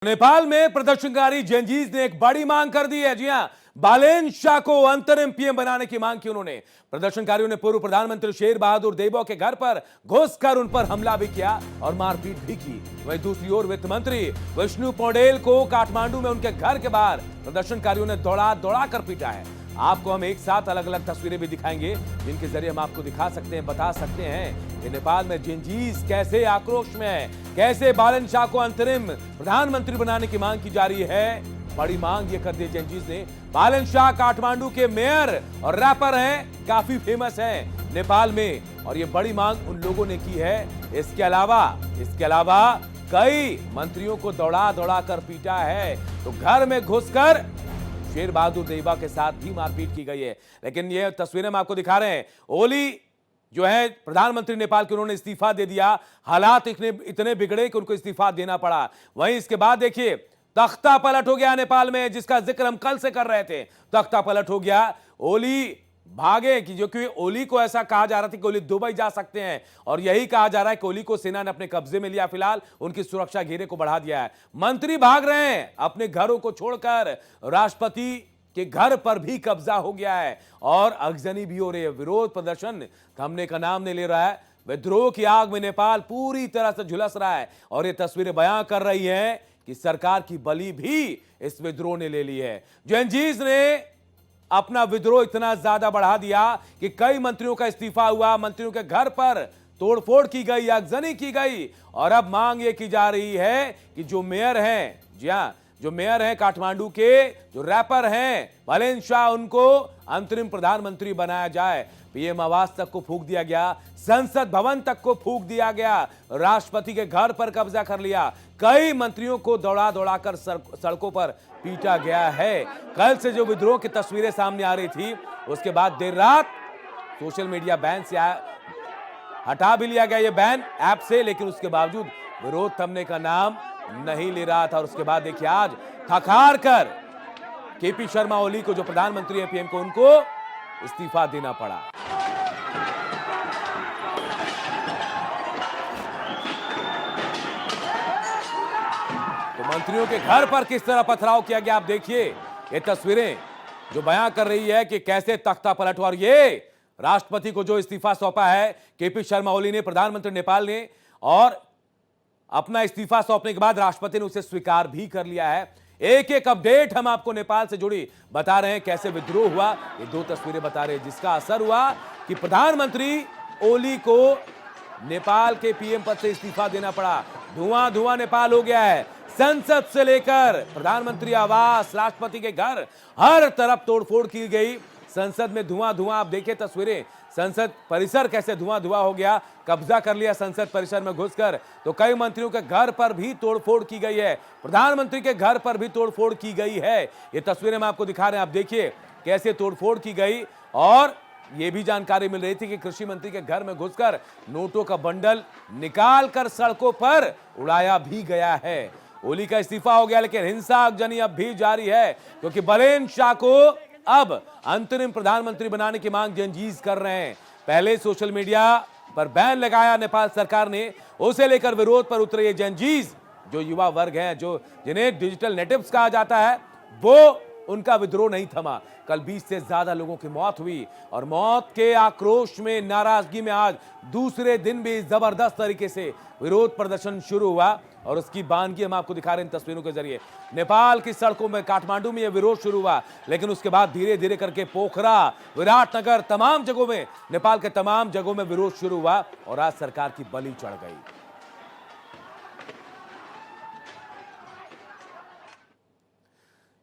नेपाल में प्रदर्शनकारी जेनजीज ने एक बड़ी मांग कर दी है। जी हां, बालेन शाह को अंतरिम पीएम बनाने की मांग की उन्होंने। प्रदर्शनकारियों ने पूर्व प्रधानमंत्री शेर बहादुर देवो के घर पर घुसकर उन पर हमला भी किया और मारपीट भी की। वहीं दूसरी ओर वित्त मंत्री विष्णु पौडेल को काठमांडू में उनके घर के बाहर प्रदर्शनकारियों ने दौड़ा दौड़ा कर पीटा है। आपको हम एक साथ अलग अलग तस्वीरें भी दिखाएंगे, जिनके जरिए हम आपको दिखा सकते हैं, बता सकते हैं कि नेपाल में जेनजीज कैसे आक्रोश में है, कैसे बालेन शाह को अंतरिम प्रधानमंत्री बनाने की मांग की जा रही है। बड़ी मांग ये कर दी जेनजीज ने। बालेन शाह काठमांडू के मेयर और रैपर हैं, काफी फेमस हैं नेपाल में, और ये बड़ी मांग उन लोगों ने की है। इसके अलावा कई मंत्रियों को दौड़ा दौड़ा कर पीटा है, तो घर में घुसकर शेर बहादुर देवा के साथ भी मारपीट की गई है। लेकिन ये तस्वीरें हम आपको दिखा रहे हैं। ओली जो है प्रधानमंत्री नेपाल के, उन्होंने इस्तीफा दे दिया। हालात इतने बिगड़े कि उनको इस्तीफा देना पड़ा। वहीं इसके बाद देखिए तख्ता पलट हो गया नेपाल में, जिसका जिक्र हम कल से कर रहे थे। तख्ता पलट हो गया। ओली भागे कि जो कि ओली को ऐसा कहा जा रहा था कि ओली दुबई जा सकते हैं, और यही कहा जा रहा है कि ओली को सेना ने अपने कब्जे में लिया। फिलहाल उनकी सुरक्षा घेरे को बढ़ा दिया है। मंत्री भाग रहे हैं अपने घरों को छोड़कर। राष्ट्रपति के घर पर भी कब्जा हो गया है और अगजनी भी हो रही है। विरोध प्रदर्शन थमने का नाम नहीं ले रहा है। विद्रोह की आग में नेपाल पूरी तरह से झुलस रहा है, और ये तस्वीरें बयां कर रही है कि सरकार की बलि भी इस विद्रोह ने ले ली है। जेनजीज ने अपना विद्रोह इतना ज्यादा बढ़ा दिया कि कई मंत्रियों का इस्तीफा हुआ, मंत्रियों के घर पर तोड़फोड़ की गई, आगजनी की गई, और अब मांग ये की जा रही है कि जो मेयर हैं, जी हां, जो मेयर हैं काठमांडू के, जो रैपर हैं बालेन शाह, उनको अंतरिम प्रधानमंत्री बनाया जाए। पीएम आवास तक को फूंक दिया गया, संसद भवन तक को फूंक दिया गया, राष्ट्रपति के घर पर कब्जा कर लिया, कई मंत्रियों को दौड़ा दौड़ाकर सड़कों पर पीटा गया है। कल से जो विद्रोह की तस्वीरें सामने आ रही थी, उसके बाद देर रात सोशल मीडिया बैन से हटा भी लिया गया, ये बैन ऐप से, लेकिन उसके बावजूद विरोध थमने का नाम नहीं ले रहा था। और उसके बाद देखिए आज थक-हार कर केपी शर्मा ओली को, जो प्रधानमंत्री है पीएम को, उनको इस्तीफा देना पड़ा। तो मंत्रियों के घर पर किस तरह पथराव किया गया, आप देखिए ये तस्वीरें जो बयां कर रही है कि कैसे तख्ता पलट हुआ। और ये राष्ट्रपति को जो इस्तीफा सौंपा है केपी शर्मा ओली ने, प्रधानमंत्री नेपाल ने, और अपना इस्तीफा सौंपने के बाद राष्ट्रपति ने उसे स्वीकार भी कर लिया है। एक एक अपडेट हम आपको नेपाल से जुड़ी बता रहे हैं, कैसे विद्रोह हुआ। ये दो तस्वीरें बता रहे हैं, जिसका असर हुआ कि प्रधानमंत्री ओली को नेपाल के पीएम पद से इस्तीफा देना पड़ा। धुआं धुआं नेपाल हो गया है। संसद से लेकर प्रधानमंत्री आवास, राष्ट्रपति के घर, हर तरफ तोड़फोड़ की गई। संसद में धुआं धुआं, आप देखिए तस्वीरें, संसद परिसर कैसे धुआं धुआं हो गया, कब्जा कर लिया संसद परिसर में घुसकर। तो कई मंत्रियों के घर पर भी तोड़फोड़ की गई है, प्रधानमंत्री के घर पर भी तोड़फोड़ की गई है। ये तस्वीरें हम आपको दिखा रहे हैं, आप देखिए कैसे तोड़फोड़ की गई। और यह भी जानकारी मिल रही थी कि कृषि मंत्री के घर में घुसकर नोटों का बंडल निकालकर सड़कों पर उड़ाया भी गया है। ओली का इस्तीफा हो गया, लेकिन हिंसा आगजनी अब भी जारी है, क्योंकि बालेन शाह को अब अंतरिम प्रधानमंत्री बनाने की मांग जेनजीज कर रहे हैं। पहले सोशल मीडिया पर बैन लगाया नेपाल सरकार ने, उसे लेकर विरोध पर उतरे ये जेनजीज, जो युवा वर्ग है, जो जिन्हें डिजिटल नेटिव्स कहा जाता है, वो उनका विद्रोह नहीं थमा। कल 20 से ज्यादा लोगों की मौत हुई, और मौत के आक्रोश में, नाराजगी में आज दूसरे दिन भी जबरदस्त तरीके से विरोध प्रदर्शन शुरू हुआ। और उसकी बानगी हम आपको दिखा रहे हैं तस्वीरों के जरिए। नेपाल की सड़कों में, काठमांडू में यह विरोध शुरू हुआ, लेकिन उसके बाद धीरे धीरे करके पोखरा, विराटनगर, तमाम जगहों में, नेपाल के तमाम जगहों में विरोध शुरू हुआ, और आज सरकार की बलि चढ़ गई।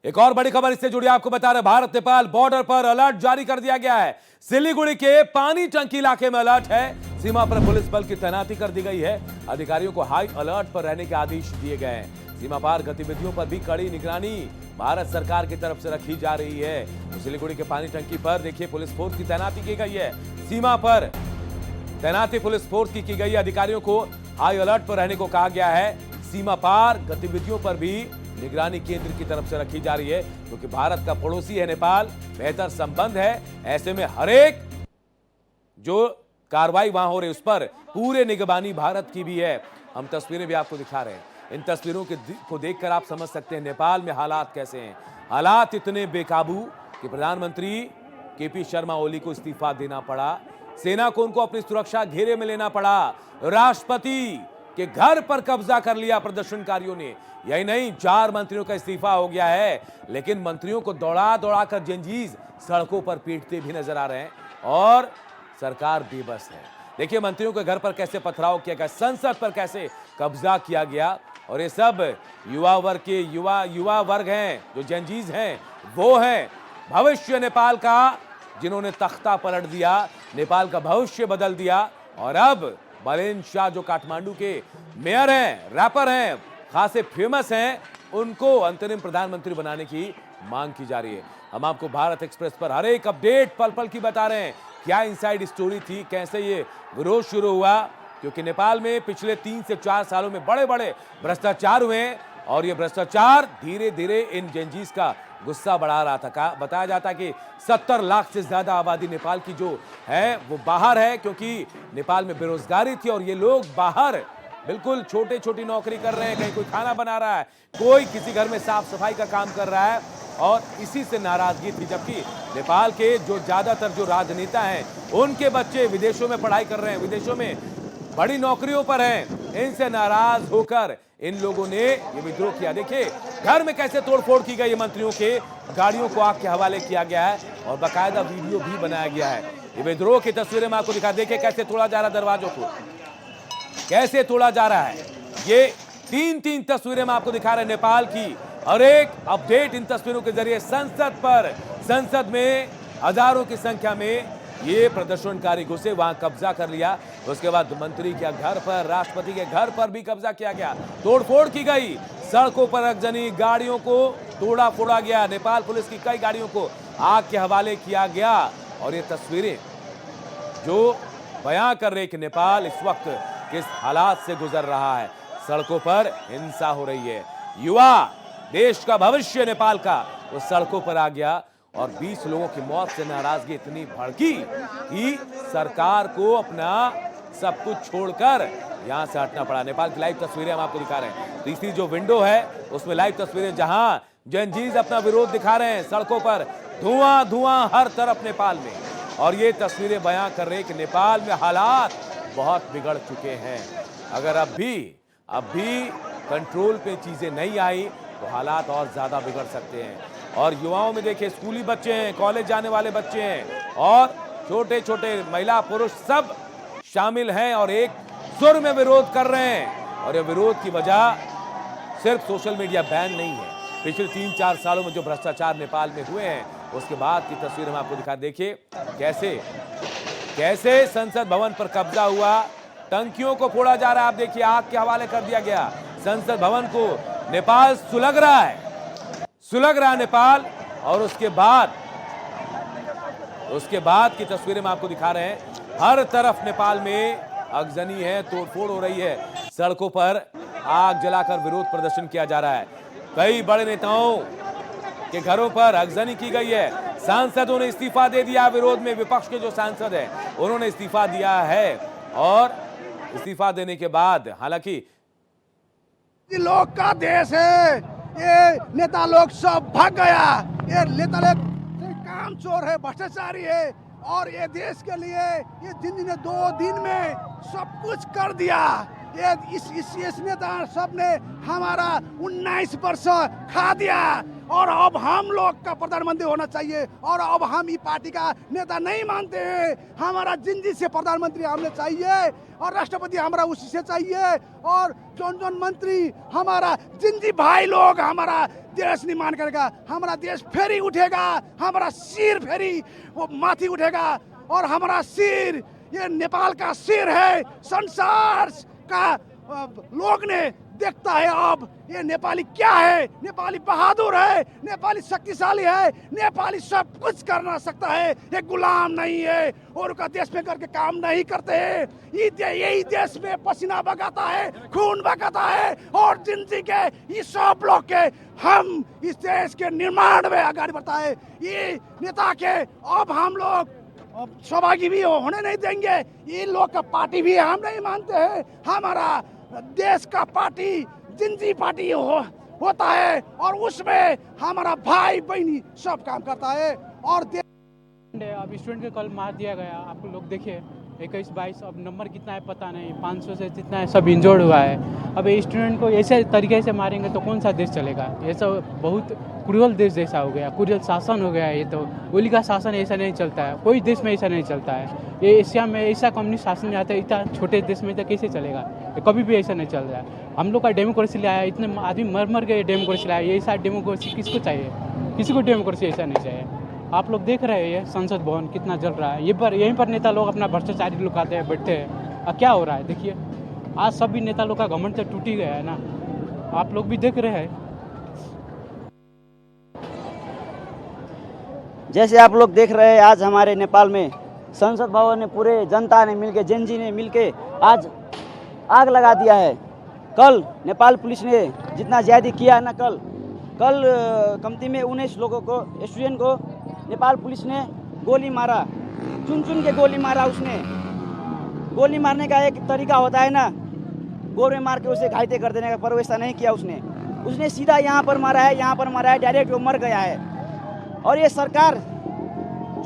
एक और बड़ी खबर इससे जुड़ी आपको बता रहे, भारत नेपाल बॉर्डर पर अलर्ट जारी कर दिया गया है। सिलीगुड़ी के पानी टंकी इलाके में अलर्ट है। सीमा पर पुलिस बल की तैनाती कर दी गई है। अधिकारियों को हाई अलर्ट पर रहने के आदेश दिए गए हैं। सीमा पार गतिविधियों पर भी कड़ी निगरानी भारत सरकार की तरफ से रखी जा रही है। तो सिलीगुड़ी के पानी टंकी पर देखिए पुलिस फोर्स की तैनाती की गई है। सीमा पर तैनाती पुलिस फोर्स की गई है। अधिकारियों को हाई अलर्ट पर रहने को कहा गया है। सीमा पार गतिविधियों पर भी निगरानी केंद्र की तरफ से रखी जा रही है, क्योंकि भारत का पड़ोसी है नेपाल, बेहतर संबंध है। ऐसे में हर एक जो कार्रवाई वहां हो रही है उस पर पूरे निगरानी भारत की भी है। हम तस्वीरें भी आपको दिखा रहे हैं। इन तस्वीरों को देखकर आप समझ सकते हैं नेपाल में हालात कैसे हैं। हालात इतने बेकाबू कि प्रधानमंत्री केपी शर्मा ओली को इस्तीफा देना पड़ा, सेना को उनको अपनी सुरक्षा घेरे में लेना पड़ा, राष्ट्रपति के घर पर कब्जा कर लिया प्रदर्शनकारियों ने। यही नहीं, 4 मंत्रियों का इस्तीफा हो गया है, लेकिन मंत्रियों को दौड़ा दौड़ा कर जेनजीज सड़कों पर पीटते भी नजर आ रहे हैं और सरकार बेबस है। देखिए मंत्रियों के घर पर कैसे पथराव किया गया, संसद पर कैसे कब्जा किया गया, और ये सब युवा वर्ग के युवा वर्ग हैं, जो जेनजीज हैं, वो हैं भविष्य नेपाल का, जिन्होंने तख्ता पलट दिया, नेपाल का भविष्य बदल दिया। और अब बालेन शाह जो काठमांडू के मेयर हैं, रैपर हैं, खासे फेमस हैं, उनको अंतरिम प्रधानमंत्री बनाने की मांग की जा रही है। हम आपको भारत एक्सप्रेस पर हर एक अपडेट पल पल की बता रहे हैं, क्या इनसाइड स्टोरी थी, कैसे ये विरोध शुरू हुआ, क्योंकि नेपाल में पिछले 3 से 4 सालों में बड़े बड़े भ्रष्टाचार हुए हैं और ये भ्रष्टाचार धीरे धीरे इन जेनजीज का गुस्सा बढ़ा रहा था। बताया जाता है कि 70 लाख से ज्यादा आबादी नेपाल की जो है वो बाहर है, क्योंकि नेपाल में बेरोजगारी थी और ये लोग बाहर बिल्कुल छोटी नौकरी कर रहे हैं, कहीं कोई खाना बना रहा है, कोई किसी घर में साफ सफाई का काम कर रहा है, और इसी से नाराजगी थी। जबकि नेपाल के जो ज्यादातर जो राजनेता हैं, उनके बच्चे विदेशों में पढ़ाई कर रहे हैं, विदेशों में बड़ी नौकरियों पर हैं, इनसे नाराज होकर इन लोगों ने ये विद्रोह किया। देखिए घर में कैसे तोड़फोड़ की गई, मंत्रियों के गाड़ियों को आग के हवाले किया गया है और बाकायदा वीडियो भी बनाया गया है। ये विद्रोह की तस्वीरें मैं आपको दिखा, देखिए कैसे तोड़ा जा रहा है दरवाजों को, कैसे तोड़ा जा रहा है। ये 3 तस्वीरें मैं आपको दिखा रहे हैं नेपाल की, और एक अपडेट इन तस्वीरों के जरिए संसद में हजारों की संख्या में ये प्रदर्शनकारी घुसे, वहां कब्जा कर लिया। उसके बाद मंत्री के घर पर, राष्ट्रपति के घर पर भी कब्जा किया गया, तोड़फोड़ की गई, सड़कों पर आगजनी, गाड़ियों को तोड़ा फोड़ा गया, नेपाल पुलिस की कई गाड़ियों को आग के हवाले किया गया। और ये तस्वीरें जो बयां कर रहे कि नेपाल इस वक्त किस हालात से गुजर रहा है, सड़कों पर हिंसा हो रही है, युवा देश का भविष्य नेपाल का वो सड़कों पर आ गया, और 20 लोगों की मौत से नाराजगी इतनी भड़की कि सरकार को अपना सब कुछ छोड़कर यहां से हटना पड़ा। नेपाल की लाइव तस्वीरें हम आपको दिखा रहे हैं, तीसरी जो विंडो है उसमें लाइव तस्वीरें, जहां जेनजीज अपना विरोध दिखा रहे हैं, सड़कों पर धुआं हर तरफ नेपाल में। और ये तस्वीरें बयां कर रहे हैं कि नेपाल में हालात बहुत बिगड़ चुके हैं। अगर अब भी कंट्रोल पे चीजें नहीं आई तो हालात और ज्यादा बिगड़ सकते हैं। और युवाओं में देखिए स्कूली बच्चे हैं, कॉलेज जाने वाले बच्चे हैं, और छोटे महिला पुरुष सब शामिल हैं और एक सुर में विरोध कर रहे हैं। और ये विरोध की वजह सिर्फ सोशल मीडिया बैन नहीं है, पिछले 3-4 सालों में जो भ्रष्टाचार नेपाल में हुए हैं उसके बाद की तस्वीर हम आपको दिखा। देखिए कैसे संसद भवन पर कब्जा हुआ, टंकियों को फोड़ा जा रहा है, आप देखिए आग के हवाले कर दिया गया संसद भवन को। नेपाल सुलग रहा है नेपाल। और उसके बाद की तस्वीरें हम आपको दिखा रहे हैं, हर तरफ नेपाल में आगजनी है, तोड़फोड़ हो रही है, सड़कों पर आग जलाकर विरोध प्रदर्शन किया जा रहा है, कई बड़े नेताओं के घरों पर आगजनी की गई है, सांसदों ने इस्तीफा दे दिया विरोध में, विपक्ष के जो सांसद हैं उन्होंने इस्तीफा दिया है। और इस्तीफा देने के बाद हालांकि लोग का देश है, ये नेता लोग सब भाग गया, ये नेता लोग काम चोर है, भ्रष्टाचारी है, और ये देश के लिए ये जिन्होंने 2 दिन में सब कुछ कर दिया। ये इस नेता सब ने हमारा 19 वर्ष खा दिया, और अब हम लोग का प्रधानमंत्री होना चाहिए, और अब हम ये पार्टी का नेता नहीं मानते हैं, हमारा जिंदगी से प्रधानमंत्री हमें चाहिए, और राष्ट्रपति हमारा उसी से चाहिए, और जौन मंत्री हमारा जिंदगी भाई लोग हमारा देश निर्माण करेगा, हमारा देश फेरी उठेगा, हमारा सिर फेरी वो माथी उठेगा, और हमारा सिर ये नेपाल का सिर है, संसार का लोग ने देखता है अब ये नेपाली क्या है, नेपाली बहादुर है, नेपाली शक्तिशाली है, नेपाली सब कुछ करना सकता है, ये गुलाम नहीं है, और का देश में करके काम नहीं करते हैं, यही देश में पसीना बगाता है, खून बगाता है, और जिंदगी के ये सब लोग के हम इस देश के निर्माण में आगे बढ़ता है। ये नेता के अब हम लोग सहभागी भी होने नहीं देंगे, ये लोग का पार्टी भी हम नहीं मानते हैं, हमारा देश का पार्टी जिंजी पार्टी होता है और उसमें हमारा भाई बहनी सब काम करता है और अब स्टूडेंट को कल मार दिया गया, आप लोग देखिए 21-22, अब नंबर कितना है पता नहीं, 500 से जितना है सब इंजर्ड हुआ है। अब ये स्टूडेंट को ऐसे तरीके से मारेंगे तो कौन सा देश चलेगा? ये सब बहुत क्रूरल देश जैसा हो गया, क्रूरल शासन हो गया है। ये तो ओली का शासन ऐसा नहीं चलता है, कोई देश में ऐसा नहीं चलता है। ये एशिया में ऐसा कम्युनिस्ट शासन आता है, इतना छोटे देश में तो कैसे चलेगा? ये कभी भी ऐसा नहीं चल रहा है। हम लोग का डेमोक्रेसी लाया, इतने आदमी मर मर के डेमोक्रेसी लाया, ये ऐसा डेमोक्रेसी किसको चाहिए? किसी को डेमोक्रेसी ऐसा नहीं चाहिए। आप लोग देख रहे हैं संसद भवन कितना जल रहा है, यहीं पर नेता लोग अपना भ्रष्टाचारी लोग आते हैं, बैठते हैं। अब क्या हो रहा है देखिए, आज सभी नेता लोग का घमंड तो टूट ही गया है ना, आप लोग भी देख रहे हैं। जैसे आप लोग देख रहे हैं, आज हमारे नेपाल में संसद भवन में पूरे जनता ने मिलके, जेनजी ने मिलके आज आग लगा दिया है। कल नेपाल पुलिस ने जितना ज्यादा किया है ना, कल कमती में 19 लोगों को, स्टूडेंट को नेपाल पुलिस ने गोली मारा, चुन चुन के गोली मारा। उसने गोली मारने का एक तरीका होता है ना, गोर में मार के उसे घायल कर देने का, पर वैसा नहीं किया उसने सीधा यहाँ पर मारा है, डायरेक्ट वो मर गया है। और ये सरकार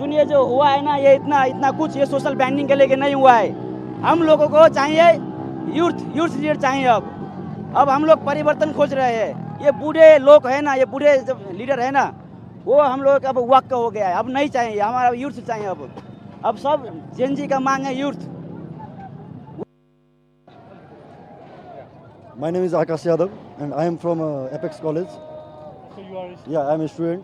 ये जो हुआ है ना, ये इतना कुछ ये सोशल बैंडिंग के लेके नहीं हुआ है। हम लोगों को चाहिए यूथ लीडर चाहिए। अब हम लोग परिवर्तन खोज रहे हैं। ये बूढ़े लोग है ना, ये बूढ़े जब लीडर है ना, वो हम लोग अब वक्त हो गया है, अब नहीं चाहिए, हमारा यूथ चाहिए। अब सब जेनजी का मांग है youth. My name is Akash Yadav and I am from Apex College. So you are a student. Yeah, I am a student.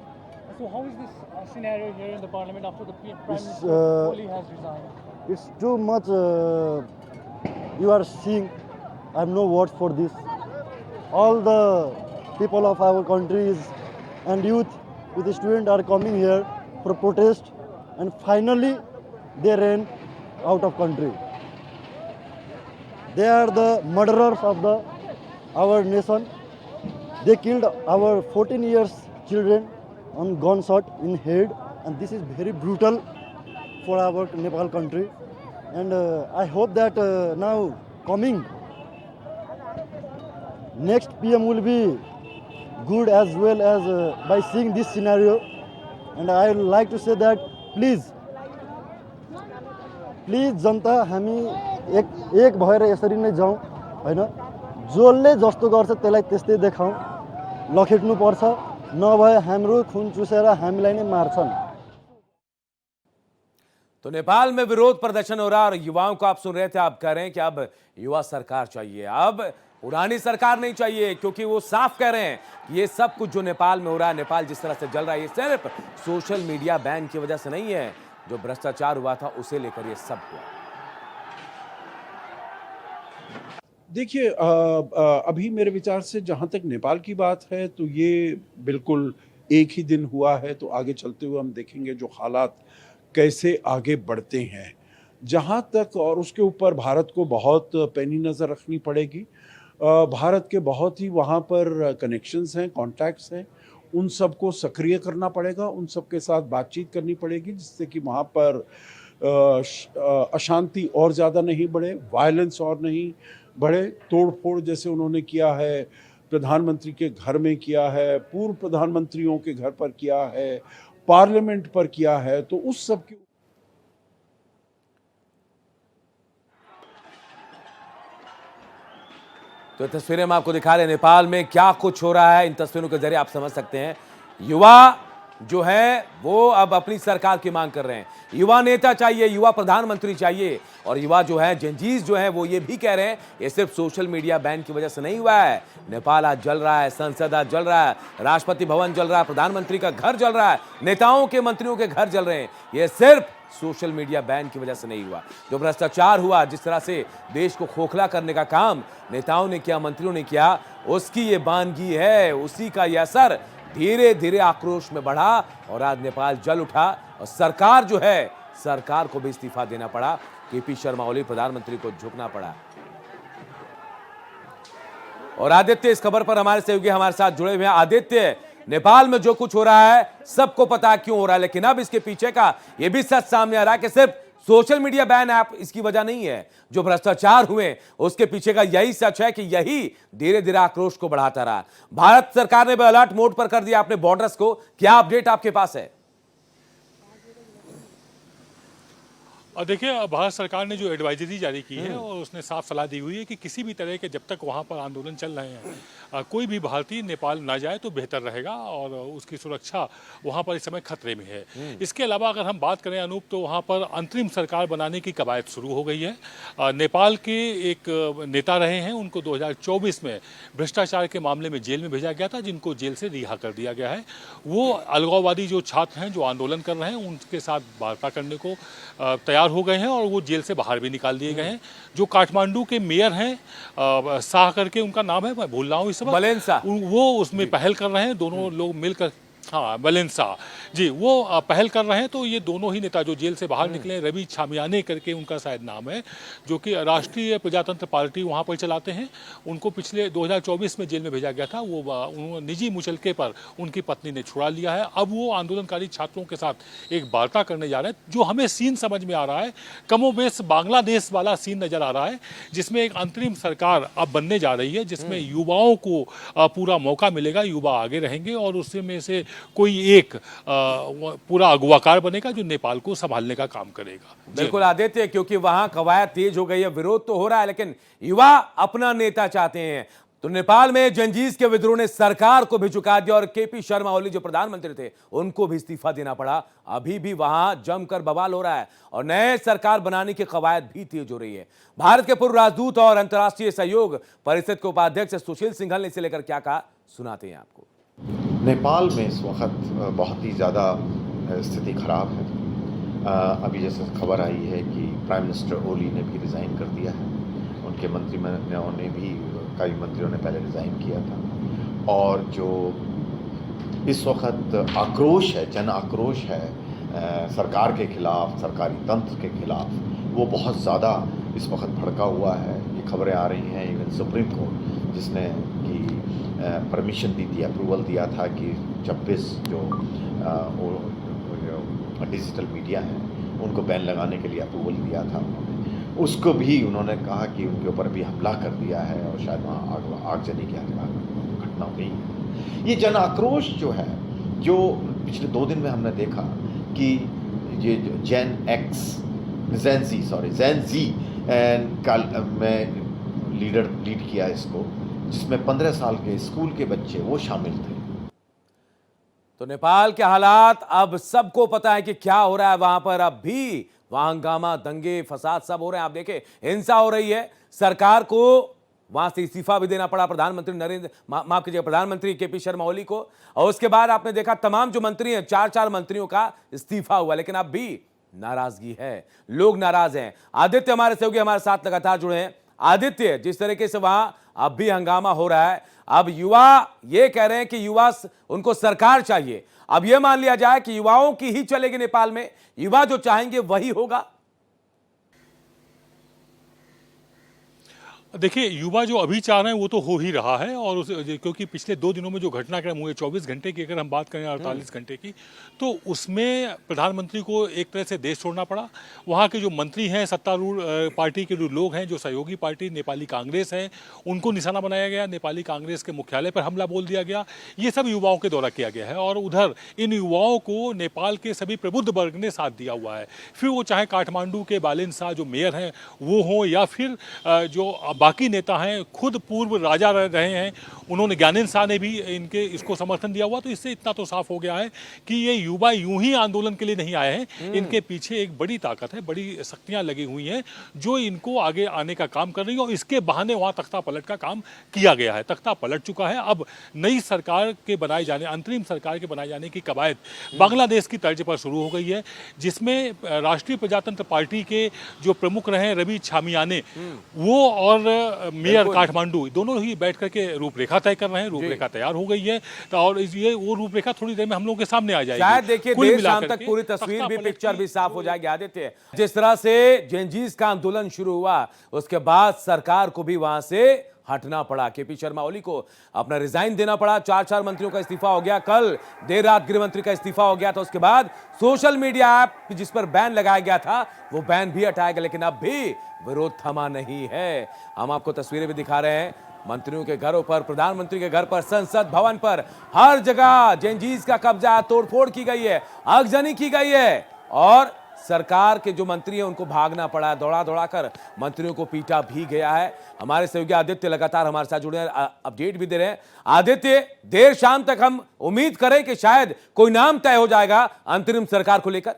So how is this scenario here in the parliament after the Prime It's, Minister Oli has resigned? It's too much. You are seeing, I have no words for this. All the people of our countries and youth with the students are coming here for protest, and finally they ran out of country. They are the murderers of our nation. They killed our 14 years children on gunshot in head, and this is very brutal for our Nepal country. And I hope that now coming next PM will be good as well as by seeing this scenario. And I would like to say that please जनता हामी एक भएर यसरी नै जाउँ हैन। जसले जस्तो गर्छ त्यसलाई त्यस्तै देखाउँ, लखेट्नु पर्छ, नभए हाम्रो खुन चुसेर हामीलाई नै मार्छन्। तो नेपाल में विरोध प्रदर्शन हो रहा है और युवाओं को आप सुन रहे थे, आप कह रहे हैं कि अब युवा सरकार चाहिए, अब पुरानी सरकार नहीं चाहिए, क्योंकि वो साफ कह रहे हैं कि ये सब कुछ जो नेपाल में हो रहा है, नेपाल जिस तरह से जल रहा है, ये सिर्फ सोशल मीडिया बैन की वजह से नहीं है, जो भ्रष्टाचार हुआ था उसे लेकर ये सब हुआ। देखिए, अभी मेरे विचार से जहाँ तक नेपाल की बात है तो ये बिल्कुल एक ही दिन हुआ है, तो आगे चलते हुए हम देखेंगे जो हालात कैसे आगे बढ़ते हैं। जहाँ तक और उसके ऊपर भारत को बहुत पैनी नज़र रखनी पड़ेगी। भारत के बहुत ही वहाँ पर कनेक्शंस हैं, कॉन्टैक्ट्स हैं, उन सबको सक्रिय करना पड़ेगा, उन सब के साथ बातचीत करनी पड़ेगी, जिससे कि वहाँ पर अशांति और ज़्यादा नहीं बढ़े, वायलेंस और नहीं बढ़े। तोड़ फोड़ जैसे उन्होंने किया है, प्रधानमंत्री के घर में किया है, पूर्व प्रधानमंत्रियों के घर पर किया है, पार्लियामेंट पर किया है, तो उस सब की तो ये तस्वीरें हम आपको दिखा रहे हैं, नेपाल में क्या कुछ हो रहा है। इन तस्वीरों के जरिए आप समझ सकते हैं, युवा जो है वो अब अपनी सरकार की मांग कर रहे हैं। युवा नेता चाहिए, युवा प्रधानमंत्री चाहिए, और युवा जो है जेनजीज जो है वो ये भी कह रहे हैं ये सिर्फ सोशल मीडिया बैन की वजह से नहीं हुआ है। नेपाल आज जल रहा है, संसद आज जल रहा है, राष्ट्रपति भवन जल रहा है, प्रधानमंत्री का घर जल रहा है, नेताओं के मंत्रियों के घर जल रहे हैं, ये सिर्फ सोशल मीडिया बैन की वजह से नहीं हुआ। जो भ्रष्टाचार हुआ, जिस तरह से देश को खोखला करने का काम नेताओं ने किया, मंत्रियों ने किया, उसकी ये बानगी है, उसी का ये असर धीरे धीरे आक्रोश में बढ़ा और आज नेपाल जल उठा और सरकार जो है, सरकार को भी इस्तीफा देना पड़ा। केपी शर्मा ओली प्रधानमंत्री को झुकना पड़ा। और आदित्य इस खबर पर हमारे सहयोगी हमारे साथ जुड़े हुए हैं। आदित्य, नेपाल में जो कुछ हो रहा है सबको पता क्यों हो रहा है, लेकिन अब इसके पीछे का यह भी सच सामने आ रहा है कि सिर्फ सोशल मीडिया बैन ऐप इसकी वजह नहीं है। जो भ्रष्टाचार हुए उसके पीछे का यही सच है कि यही धीरे धीरे आक्रोश को बढ़ाता रहा। भारत सरकार ने भी अलर्ट मोड पर कर दिया अपने बॉर्डर्स को। क्या अपडेट आपके पास है? और देखिए, भारत सरकार ने जो एडवाइजरी जारी की है और उसने साफ सलाह दी हुई है कि किसी भी तरह के जब तक वहाँ पर आंदोलन चल रहे हैं कोई भी भारतीय नेपाल ना जाए तो बेहतर रहेगा और उसकी सुरक्षा वहाँ पर इस समय खतरे में है। इसके अलावा अगर हम बात करें अनूप, तो वहाँ पर अंतरिम सरकार बनाने की कवायद शुरू हो गई है। नेपाल के एक नेता रहे हैं, उनको 2024 में भ्रष्टाचार के मामले में जेल में भेजा गया था, जिनको जेल से रिहा कर दिया गया है। वो अलगाववादी जो छात्र हैं जो आंदोलन कर रहे हैं उनके साथ वार्ता करने को तैयार हो गए हैं और वो जेल से बाहर भी निकाल दिए गए हैं। जो काठमांडू के मेयर हैं, शाह करके उनका नाम है, मैं भूल रहा हूँ इस वक्त, बलेंसा, वो उसमें पहल कर रहे हैं। दोनों लोग मिलकर, हाँ बलेंसा जी, वो पहल कर रहे हैं। तो ये दोनों ही नेता जो जेल से बाहर निकले, रवि छामियाने करके उनका शायद नाम है, जो कि राष्ट्रीय प्रजातंत्र पार्टी वहाँ पर चलाते हैं, उनको पिछले 2024 में जेल में भेजा गया था। वो उन्होंने निजी मुचलके पर उनकी पत्नी ने छुड़ा लिया है। अब वो आंदोलनकारी छात्रों के साथ एक वार्ता करने जा रहे हैं। जो हमें सीन समझ में आ रहा है, कमोबेश बांग्लादेश वाला सीन नजर आ रहा है, जिसमें एक अंतरिम सरकार अब बनने जा रही है, जिसमें युवाओं को पूरा मौका मिलेगा, युवा आगे रहेंगे और उसमें से कोई एक पूरा अगुवाकार बनेगा जो नेपाल को संभालने का काम करेगा। बिल्कुल आदित्य, क्योंकि वहां कवायद तेज हो गई है, विरोध तो हो रहा है, लेकिन युवा अपना नेता चाहते हैं। तो नेपाल में जंजीज के विद्रोह ने सरकार को भी झुका दिया और केपी शर्मा ओली जो प्रधानमंत्री थे उनको भी इस्तीफा देना पड़ा। अभी भी वहां जमकर बवाल हो रहा है और नए सरकार बनाने की कवायद भी तेज हो रही है। भारत के पूर्व राजदूत और अंतर्राष्ट्रीय सहयोग परिषद के उपाध्यक्ष सुशील सिंघल ने इसे लेकर क्या कहा, सुनाते हैं आपको। नेपाल में इस वक्त बहुत ही ज़्यादा स्थिति खराब है। अभी जैसे खबर आई है कि प्राइम मिनिस्टर ओली ने भी रिज़ाइन कर दिया है, उनके मंत्रियों ने भी, कई मंत्रियों ने पहले रिज़ाइन किया था। और जो इस वक्त आक्रोश है, जन आक्रोश है सरकार के खिलाफ, सरकारी तंत्र के खिलाफ, वो बहुत ज़्यादा इस वक्त भड़का हुआ है। ये खबरें आ रही हैं इवन सुप्रीम कोर्ट, जिसने कि परमिशन दी थी, अप्रूवल दिया था कि 26 जो डिजिटल मीडिया है उनको बैन लगाने के लिए अप्रूवल दिया था उन्होंने, उसको भी उन्होंने कहा कि उनके ऊपर भी हमला कर दिया है और शायद वहाँ आगजनी की घटना हुई है। ये जन आक्रोश जो है, जो पिछले 2 दिन में हमने देखा कि ये जेन जी में लीड किया इसको, जिसमें 15 साल के स्कूल के बच्चे वो शामिल थे। तो नेपाल के हालात अब सबको पता है कि क्या हो रहा है वहां पर। अब भी वहां हंगामा, दंगे, फसाद सब हो रहे हैं। आप देखें, हिंसा हो रही है। सरकार को वहां से इस्तीफा भी देना पड़ा प्रधानमंत्री केपी शर्मा ओली को। और उसके बाद आपने देखा तमाम जो मंत्री हैं, 4 मंत्रियों का इस्तीफा हुआ। लेकिन अब भी नाराजगी है, लोग नाराज हैं। आदित्य हमारे सहयोगी हमारे साथ लगातार जुड़े हैं। आदित्य, जिस तरीके से वहां अब भी हंगामा हो रहा है, अब युवा ये कह रहे हैं कि युवा उनको सरकार चाहिए। अब यह मान लिया जाए कि युवाओं की ही चलेगी नेपाल में, युवा जो चाहेंगे वही होगा। देखिए, युवा जो अभी चाह रहे हैं वो तो हो ही रहा है। और क्योंकि पिछले 2 दिनों में जो घटनाक्रम हुए, 24 घंटे की अगर हम बात करें, 48 घंटे की, तो उसमें प्रधानमंत्री को एक तरह से देश छोड़ना पड़ा। वहाँ के जो मंत्री हैं, सत्तारूढ़ पार्टी के जो लोग हैं, जो सहयोगी पार्टी नेपाली कांग्रेस है, उनको निशाना बनाया गया। नेपाली कांग्रेस के मुख्यालय पर हमला बोल दिया गया। ये सब युवाओं के द्वारा किया गया है। और उधर इन युवाओं को नेपाल के सभी प्रबुद्ध वर्ग ने साथ दिया हुआ है। फिर वो चाहे काठमांडू के बालेंसा जो मेयर हैं वो हों, या फिर जो बाकी नेता हैं, खुद पूर्व राजा रहे हैं, उन्होंने, ज्ञानेन्द्र शाह ने भी इनके इसको समर्थन दिया हुआ। तो इससे इतना तो साफ हो गया है कि ये युवा यूं ही आंदोलन के लिए नहीं आए हैं। इनके पीछे एक बड़ी ताकत है, बड़ी शक्तियां लगी हुई हैं जो इनको आगे आने का काम कर रही हैं। और इसके बहाने वहां तख्ता पलट का काम किया गया है। तख्ता पलट चुका है। अब नई सरकार के बनाए जाने, अंतरिम सरकार के बनाए जाने की कवायद बांग्लादेश की तर्ज पर शुरू हो गई है, जिसमें राष्ट्रीय प्रजातंत्र पार्टी के जो प्रमुख रहे रवि छामियाने, वो और मेयर काठमांडू, दोनों ही बैठ करके रूपरेखा तय कर रहे हैं। रूपरेखा तैयार हो गई है और ये वो रूपरेखा थोड़ी देर में हम लोगों के सामने आ जाएगी। शायद देखिए देर शाम तक पूरी तस्वीर भी, पिक्चर भी साफ हो जाएगी। आदित्य, जिस तरह से जेनजीज का आंदोलन शुरू हुआ, उसके बाद सरकार को भी वहां से हटना पड़ा। केपी शर्मा ओली को अपना रिजाइन देना पड़ा। 4 मंत्रियों का इस्तीफा हो गया। कल देर रात गृह मंत्री का इस्तीफा हो गया था। उसके बाद सोशल मीडिया ऐप जिस पर बैन लगाया गया था वो बैन भी हटाया गया, लेकिन अब भी विरोध थमा नहीं है। हम आपको तस्वीरें भी दिखा रहे हैं। मंत्रियों के घरों पर, प्रधानमंत्री के घर पर, संसद भवन पर, हर जगह जेनजीज का कब्जा, तोड़फोड़ की गई है, आगजनी की गई है और सरकार के जो मंत्री हैं उनको भागना पड़ा, दौड़ा दौड़ा कर मंत्रियों को पीटा भी गया है। हमारे सहयोगी आदित्य लगातार हमारे साथ जुड़े हैं, अपडेट भी दे रहे हैं। आदित्य, देर शाम तक हम उम्मीद करें कि शायद कोई नाम तय हो जाएगा अंतरिम सरकार को लेकर।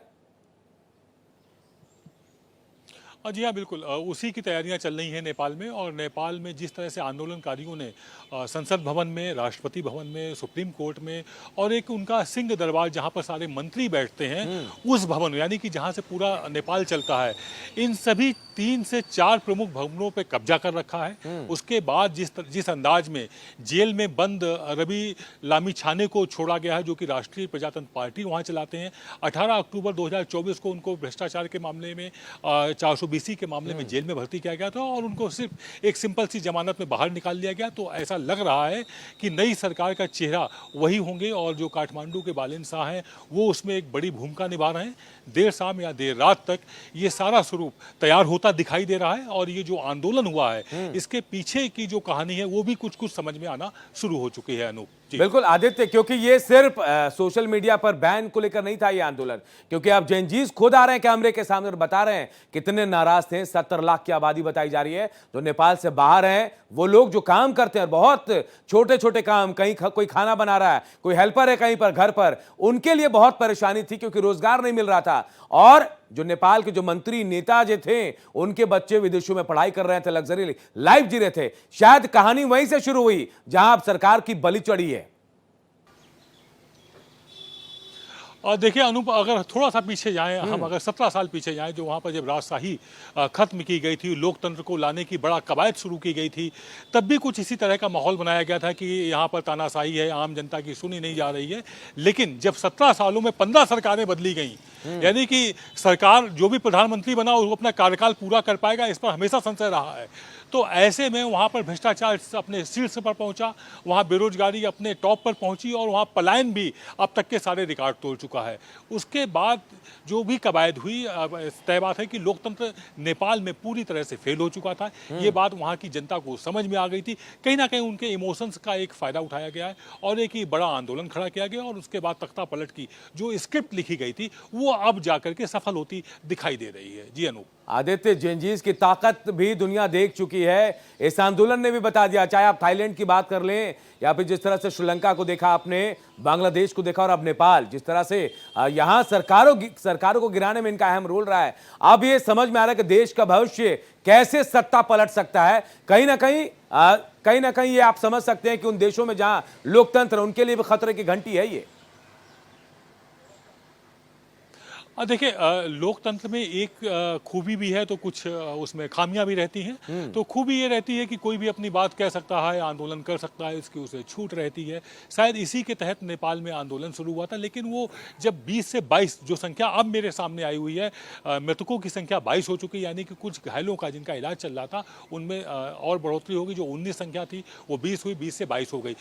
जी हाँ, बिल्कुल उसी की तैयारियां चल रही हैं नेपाल में। और नेपाल में जिस तरह से आंदोलनकारियों ने संसद भवन में, राष्ट्रपति भवन में, सुप्रीम कोर्ट में और एक उनका सिंह दरबार जहां पर सारे मंत्री बैठते हैं उस भवन, यानी कि जहां से पूरा नेपाल चलता है, इन सभी 3 से 4 प्रमुख भवनों पे कब्जा कर रखा है। उसके बाद जिस अंदाज में जेल में बंद रवि लामिछाने को छोड़ा गया है, जो कि राष्ट्रीय प्रजातंत्र पार्टी वहाँ चलाते हैं, 18 अक्टूबर 2024 को उनको भ्रष्टाचार के मामले में 420 के मामले में जेल में भर्ती किया गया था और उनको सिर्फ एक सिंपल सी जमानत में बाहर निकाल दिया गया। तो ऐसा लग रहा है कि नई सरकार का चेहरा वही होंगे और जो काठमांडू के बालेन शाह हैं वो उसमें एक बड़ी भूमिका निभा रहे हैं। देर शाम या देर रात तक ये सारा स्वरूप तैयार होता दिखाई दे रहा है और ये जो आंदोलन हुआ है इसके पीछे की जो कहानी है वो भी कुछ कुछ समझ में आना शुरू हो चुकी है। अनूप जी। बिल्कुल आदित्य, क्योंकि ये सिर्फ सोशल मीडिया पर बैन को लेकर नहीं था ये आंदोलन, क्योंकि अब जेनजीज खुद आ रहे हैं कैमरे के सामने और बता रहे हैं कितने नाराज थे। 70 लाख की आबादी बताई जा रही है जो नेपाल से बाहर हैं। वो लोग जो काम करते हैं, बहुत छोटे छोटे काम, कहीं कोई खाना बना रहा है, कोई हेल्पर है कहीं पर घर पर, उनके लिए बहुत परेशानी थी क्योंकि रोजगार नहीं मिल रहा था। और जो नेपाल के जो मंत्री नेता जो थे उनके बच्चे विदेशों में पढ़ाई कर रहे थे, लग्जरी लाइफ जी रहे थे। शायद कहानी वहीं से शुरू हुई जहां अब सरकार की बलि चढ़ी है। और देखिए अनूप, अगर थोड़ा सा पीछे जाएं, हम अगर 17 साल पीछे जाएं, जो वहाँ पर जब राजशाही खत्म की गई थी, लोकतंत्र को लाने की बड़ा कवायद शुरू की गई थी, तब भी कुछ इसी तरह का माहौल बनाया गया था कि यहाँ पर तानाशाही है, आम जनता की सुनी नहीं जा रही है। लेकिन जब 17 सालों में 15 सरकारें बदली गई, यानी कि सरकार जो भी प्रधानमंत्री बना वो अपना कार्यकाल पूरा कर पाएगा, इस पर हमेशा संशय रहा है। तो ऐसे में वहाँ पर भ्रष्टाचार अपने शीर्ष पर पहुँचा, वहाँ बेरोजगारी अपने टॉप पर पहुँची और वहाँ पलायन भी अब तक के सारे रिकॉर्ड तोड़ चुका है। उसके बाद जो भी कवायद हुई, तय बात है कि लोकतंत्र नेपाल में पूरी तरह से फेल हो चुका था। ये बात वहाँ की जनता को समझ में आ गई थी। कहीं ना कहीं उनके इमोशंस का एक फ़ायदा उठाया गया है और एक ही बड़ा आंदोलन खड़ा किया गया और उसके बाद तख्ता पलट की जो स्क्रिप्ट लिखी गई थी वो अब जाकर के सफल होती दिखाई दे रही है। जी अनूप। आदित्य, जेनजीज की ताकत भी दुनिया देख चुकी है। इस आंदोलन ने भी बता दिया, चाहे आप थाईलैंड की बात कर लें या फिर जिस तरह से श्रीलंका को देखा आपने, बांग्लादेश को देखा और अब नेपाल, जिस तरह से यहां सरकारों को गिराने में इनका अहम रोल रहा है। अब ये समझ में आ रहा है कि देश का भविष्य कैसे सत्ता पलट सकता है। कहीं ना कहीं ये आप समझ सकते हैं कि उन देशों में जहां लोकतंत्र, उनके लिए भी खतरे की घंटी है ये। देखिए, लोकतंत्र में एक खूबी भी है तो कुछ उसमें खामियां भी रहती हैं। तो खूबी ये रहती है कि कोई भी अपनी बात कह सकता है, आंदोलन कर सकता है, इसकी उसे छूट रहती है। शायद इसी के तहत नेपाल में आंदोलन शुरू हुआ था, लेकिन वो जब 20 से 22 जो संख्या अब मेरे सामने आई हुई है, मृतकों की संख्या 22 हो चुकी है, यानी कि कुछ घायलों का जिनका इलाज चल रहा था उनमें और बढ़ोतरी होगी। जो 19 संख्या थी वो 20 हुई, 20 से 22 हो गई।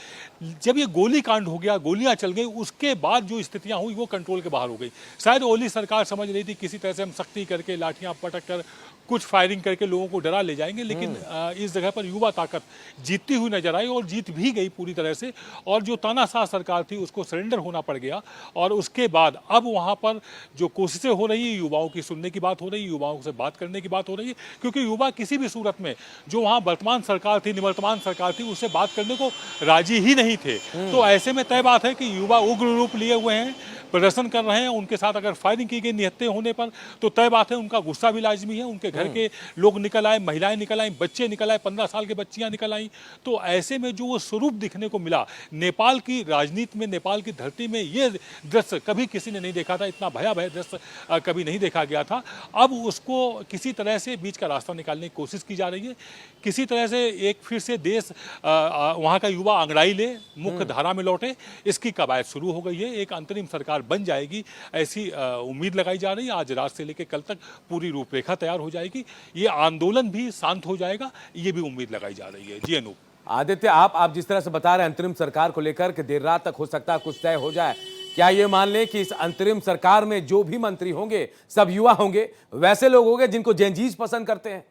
जब ये गोली कांड हो गया, गोलियां चल गई, उसके बाद जो स्थितियां हुई वो कंट्रोल के बाहर हो गई। शायद ओली सरकार समझ रही थी किसी तरह से हम सख्ती करके, लाठियां पटक कर, कुछ फायरिंग करके लोगों को डरा ले जाएंगे, लेकिन इस जगह पर युवा ताकत जीतती हुई नजर आई और जीत भी गई पूरी तरह से। और जो तानाशाह सरकार थी उसको सरेंडर होना पड़ गया। और उसके बाद अब वहाँ पर जो कोशिशें हो रही है, युवाओं की सुनने की बात हो रही है, युवाओं से बात करने की बात हो रही है, क्योंकि युवा किसी भी सूरत में जो वहाँ वर्तमान सरकार थी, निवर्तमान सरकार थी, उससे बात करने को राजी ही नहीं थे। तो ऐसे में तय बात है कि युवा उग्र रूप लिए हुए हैं, प्रदर्शन कर रहे हैं। उनके साथ अगर फायरिंग की गई निहत्थे होने पर तो तय बात है उनका गुस्सा भी लाजमी है। उनके घर के लोग निकल आए, महिलाएं निकल आई, बच्चे निकल आए, 15 साल के बच्चियां निकल आई। तो ऐसे में जो वो स्वरूप दिखने को मिला नेपाल की राजनीति में, नेपाल की धरती में, ये दृश्य कभी किसी ने नहीं देखा था। इतना भयावह दृश्य कभी नहीं देखा गया था। अब उसको किसी तरह से बीच का रास्ता निकालने की कोशिश की जा रही है। किसी तरह से एक फिर से देश वहाँ का युवा अंगड़ाई ले, मुख्य धारा में लौटे, इसकी कवायद शुरू हो गई है। एक अंतरिम सरकार सरकार बन जाएगी, ऐसी उम्मीद लगाई जा रही है। आज रात से लेकर कल तक पूरी रूपरेखा तैयार हो जाएगी, ये आंदोलन भी शांत हो जाएगा, ये भी उम्मीद लगाई जा रही है। जी अनूप। आदित्य, आप जिस तरह से बता रहे हैं अंतरिम सरकार को लेकर कि देर रात तक हो सकता है कुछ तय हो जाए, क्या ये मान लें कि इस अंतरिम सरकार में जो भी मंत्री होंगे सब युवा होंगे, वैसे लोग होंगे जिनको जेनजीज पसंद करते हैं?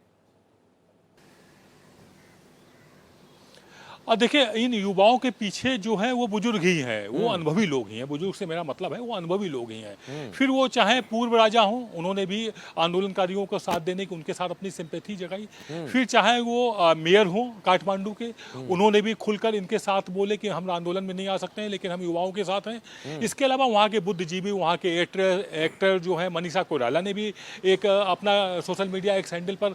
और देखिए, इन युवाओं के पीछे जो है वो बुजुर्ग ही हैं, वो अनुभवी लोग ही हैं। बुजुर्ग से मेरा मतलब है वो अनुभवी लोग ही हैं। फिर वो चाहे पूर्व राजा हों, उन्होंने भी आंदोलनकारियों को साथ देने की, उनके साथ अपनी सिंपैथी जगाई। फिर चाहे वो मेयर हों काठमांडू के, उन्होंने भी खुलकर इनके साथ बोले कि हम आंदोलन में नहीं आ सकते हैं, लेकिन हम युवाओं के साथ हैं। इसके अलावा वहाँ के बुद्धिजीवी, वहाँ के एक्टर जो है मनीषा कोइराला ने भी एक अपना सोशल मीडिया एक हैंडल पर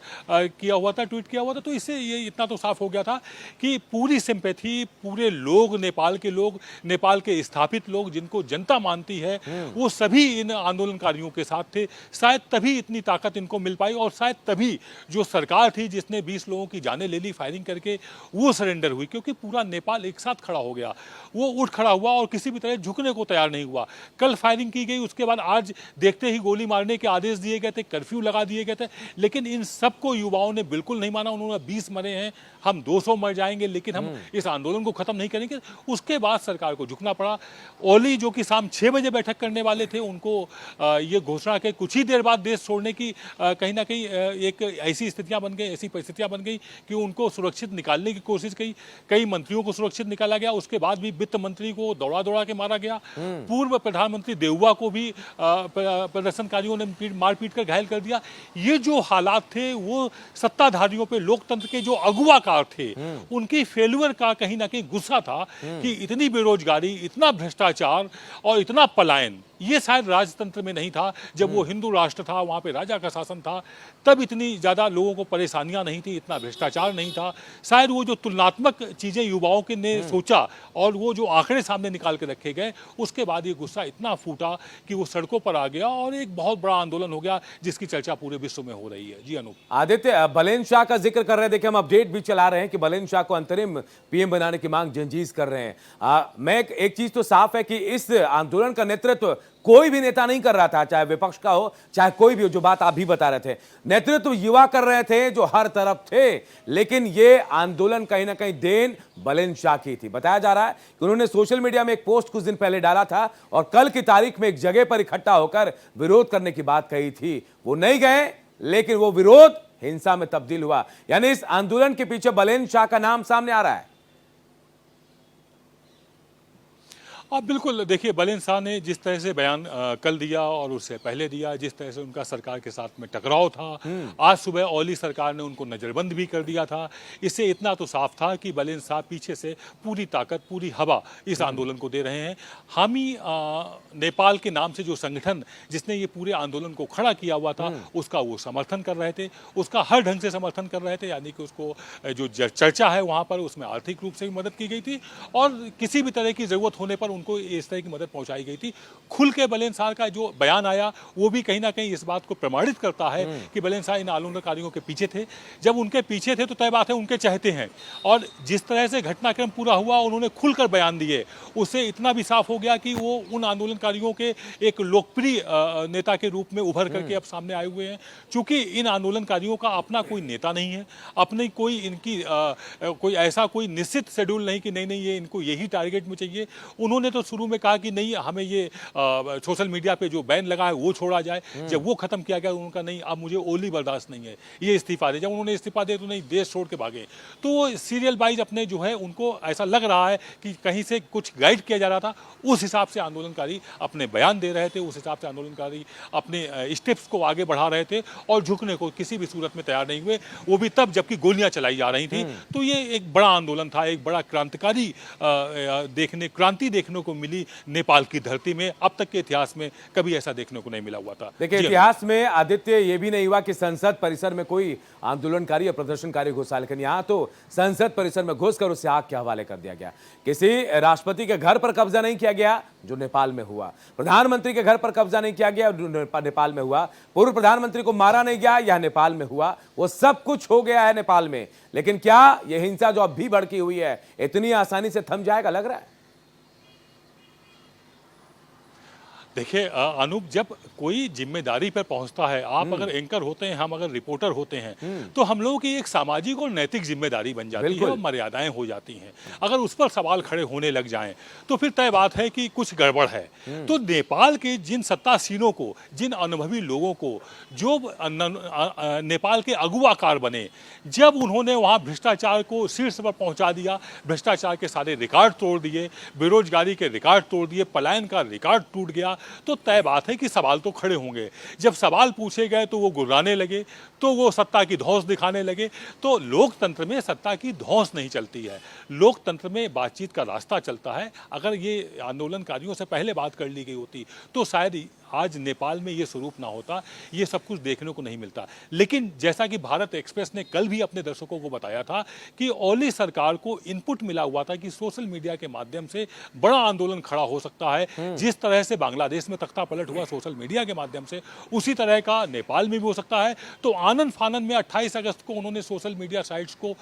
किया हुआ था, ट्वीट किया हुआ था। तो इससे ये इतना तो साफ हो गया था कि पूरी सिंपैथी, पूरे लोग, नेपाल के लोग, नेपाल के स्थापित लोग जिनको जनता मानती है, वो सभी इन आंदोलनकारियों के साथ थे। शायद तभी इतनी ताकत इनको मिल पाई, और शायद तभी जो सरकार थी जिसने 20 लोगों की जानें ले ली फायरिंग करके, वो सरेंडर हुई, क्योंकि पूरा नेपाल एक साथ खड़ा हो गया। वो उठ खड़ा हुआ और किसी भी तरह झुकने को तैयार नहीं हुआ। कल फायरिंग की गई, उसके बाद आज देखते ही गोली मारने के आदेश दिए गए थे, कर्फ्यू लगा दिए गए थे, लेकिन इन सबको युवाओं ने बिल्कुल नहीं माना। उन्होंने 20 मरे हैं, हम 200 मर जाएंगे, लेकिन हम इस आंदोलन को खत्म नहीं करेंगे। उसके बाद सरकार को झुकना पड़ा। ओली जो कि शाम 6 बजे बैठक करने वाले थे, उनको ये घोषणा के कुछ ही देर बाद देश छोड़ने की कहीं ना कहीं एक ऐसी स्थितियां बन गई, ऐसी परिस्थितियां बन गई कि उनको सुरक्षित निकालने की कोशिश की। कई मंत्रियों को सुरक्षित निकाला गया। उसके बाद भी वित्त मंत्री को दौड़ा दौड़ा के मारा गया। पूर्व प्रधानमंत्री देउवा को भी प्रदर्शनकारियों ने मारपीट कर घायल कर दिया। ये जो हालात थे वो सत्ताधारियों पे, लोकतंत्र के जो अगुवाकार थे, उनकी फेल्यूर का कहीं ना कहीं गुस्सा था कि इतनी बेरोजगारी, इतना भ्रष्टाचार और इतना पलायन, ये शायद राजतंत्र में नहीं था। जब वो हिंदू राष्ट्र था, वहाँ पे राजा का शासन था, तब इतनी ज़्यादा लोगों को परेशानियां नहीं थी, इतना भ्रष्टाचार नहीं था। शायद वो जो तुलनात्मक चीज़ें युवाओं के ने सोचा और वो जो आंकड़े सामने निकाल के रखे गए, उसके बाद ये गुस्सा इतना फूटा कि वो सड़कों पर आ गया और एक बहुत बड़ा आंदोलन हो गया, जिसकी चर्चा पूरे विश्व में हो रही है। जी अनूप। आदित्य, बलेन शाह का जिक्र कर रहे हैं, देखिए हम अपडेट भी चला रहे हैं कि बलेन शाह को अंतरिम पीएम बनाने की मांग जेनजीज कर रहे हैं। मैं एक चीज तो साफ है कि इस आंदोलन का नेतृत्व कोई भी नेता नहीं कर रहा था, चाहे विपक्ष का हो, चाहे कोई भी हो। जो बात आप भी बता रहे थे, नेतृत्व युवा कर रहे थे जो हर तरफ थे, लेकिन ये आंदोलन कहीं ना कहीं देन बलेन शाह की थी। बताया जा रहा है कि उन्होंने सोशल मीडिया में एक पोस्ट कुछ दिन पहले डाला था और कल की तारीख में एक जगह पर इकट्ठा होकर विरोध करने की बात कही थी। वो नहीं गए, लेकिन वो विरोध हिंसा में तब्दील हुआ। यानी इस आंदोलन के पीछे बलेन शाह का नाम सामने आ रहा है। अब बिल्कुल देखिए, बलेन शाह ने जिस तरह से बयान कल दिया और उससे पहले दिया, जिस तरह से उनका सरकार के साथ में टकराव था, आज सुबह ओली सरकार ने उनको नज़रबंद भी कर दिया था। इससे इतना तो साफ था कि बलेन शाह पीछे से पूरी ताकत, पूरी हवा इस आंदोलन को दे रहे हैं। हामी नेपाल के नाम से जो संगठन जिसने ये पूरे आंदोलन को खड़ा किया हुआ था, उसका वो समर्थन कर रहे थे, उसका हर ढंग से समर्थन कर रहे थे। यानी कि उसको जो चर्चा है वहाँ पर, उसमें आर्थिक रूप से भी मदद की गई थी और किसी भी तरह की ज़रूरत होने पर उनको इस तरह की मदद पहुंचाई गई थी। खुल के बलेन शाह का जो बयान आया, वो भी कहीं ना कहीं इस बात को प्रमाणित करता है कि बलेन शाह इन आंदोलनकारियों के पीछे थे। जब उनके पीछे थे तो तय बात है उनके चाहते हैं, और जिस तरह से घटनाक्रम पूरा हुआ, उन्होंने खुलकर बयान दिए, उससे इतना भी साफ हो गया कि वो उन आंदोलनकारियों के एक लोकप्रिय नेता के रूप में उभर करके अब सामने आए हुए हैं। चूंकि इन आंदोलनकारियों का अपना कोई नेता नहीं है, अपनी कोई इनकी कोई ऐसा कोई निश्चित शेड्यूल नहीं कि नहीं ये इनको यही टारगेट में चाहिए। उन्होंने तो शुरू में कहा कि नहीं, हमें ये सोशल मीडिया पे जो बैन लगा है वो छोड़ा जाए। जब वो खत्म किया गया, उनका नहीं, अब मुझे ओली बर्दाश्त नहीं है, ये इस्तीफा दे। जब उन्होंने इस्तीफा दिया तो नहीं, देश छोड़ के भागे। तो वो सीरियल वाइज अपने जो है, उनको ऐसा लग रहा है कि कहीं से कुछ गाइड किया जा रहा था, उस हिसाब से आंदोलनकारी अपने बयान दे रहे थे, उस हिसाब से आंदोलनकारी अपने स्टेप्स को आगे बढ़ा रहे थे और झुकने को किसी भी सूरत में तैयार नहीं हुए। वो भी तब जबकि गोलियां चलाई जा रही थी। तो ये एक बड़ा आंदोलन था, एक बड़ा क्रांतिकारी क्रांति देखने को मिली नेपाल की धरती में। अब तक के इतिहास में कभी ऐसा देखने को नहीं मिला हुआ था। देखिए, इतिहास में आदित्य ये भी नहीं हुआ कि संसद परिसर में कोई आंदोलनकारी या प्रदर्शनकारी घुसा, लेकिन यहां तो संसद परिसर में घुसकर उसे आग के हवाले कर दिया गया। किसी राष्ट्रपति के घर पर कब्जा नहीं किया गया, जो नेपाल में हुआ। प्रधानमंत्री के घर पर कब्जा नहीं किया गया, जो नेपाल में हुआ। पूर्व प्रधानमंत्री को मारा नहीं गया, यह नेपाल में हुआ। वो सब कुछ हो गया है नेपाल में। लेकिन क्या यह हिंसा जो अब भी भड़की हुई है, इतनी आसानी से थम जाएगा, लग रहा है? देखिए अनूप, जब कोई जिम्मेदारी पर पहुंचता है, आप अगर एंकर होते हैं, हम अगर रिपोर्टर होते हैं, तो हम लोगों की एक सामाजिक और नैतिक जिम्मेदारी बन जाती है और मर्यादाएं हो जाती हैं। अगर उस पर सवाल खड़े होने लग जाएं तो फिर तय बात है कि कुछ गड़बड़ है। तो नेपाल के जिन सत्तासीनों को, जिन अनुभवी लोगों को, जो नेपाल के अगुवाकार बने, जब उन्होंने वहाँ भ्रष्टाचार को शीर्ष पर पहुँचा दिया, भ्रष्टाचार के सारे रिकॉर्ड तोड़ दिए, बेरोजगारी के रिकॉर्ड तोड़ दिए, पलायन का रिकॉर्ड टूट गया, तो तय बात है कि सवाल तो खड़े होंगे। जब सवाल पूछे गए तो वो गुर्राने लगे, तो वो सत्ता की धौंस दिखाने लगे। तो लोकतंत्र में सत्ता की धौंस नहीं चलती है, लोकतंत्र में बातचीत का रास्ता चलता है। अगर ये आंदोलनकारियों से पहले बात कर ली गई होती तो शायद आज नेपाल में ये स्वरूप ना होता, ये सब कुछ देखने को नहीं मिलता। लेकिन जैसा कि भारत एक्सप्रेस ने कल भी अपने दर्शकों को बताया था कि ओली सरकार को इनपुट मिला हुआ था कि सोशल मीडिया के माध्यम से बड़ा आंदोलन खड़ा हो सकता है। जिस तरह से बांग्लादेश में तख्ता पलट हुआ सोशल मीडिया के माध्यम से, उसी तरह का नेपाल में भी हो सकता है। तो आनन फानन में 28 अगस्त को उन्होंने सोशल मीडिया साइट्स को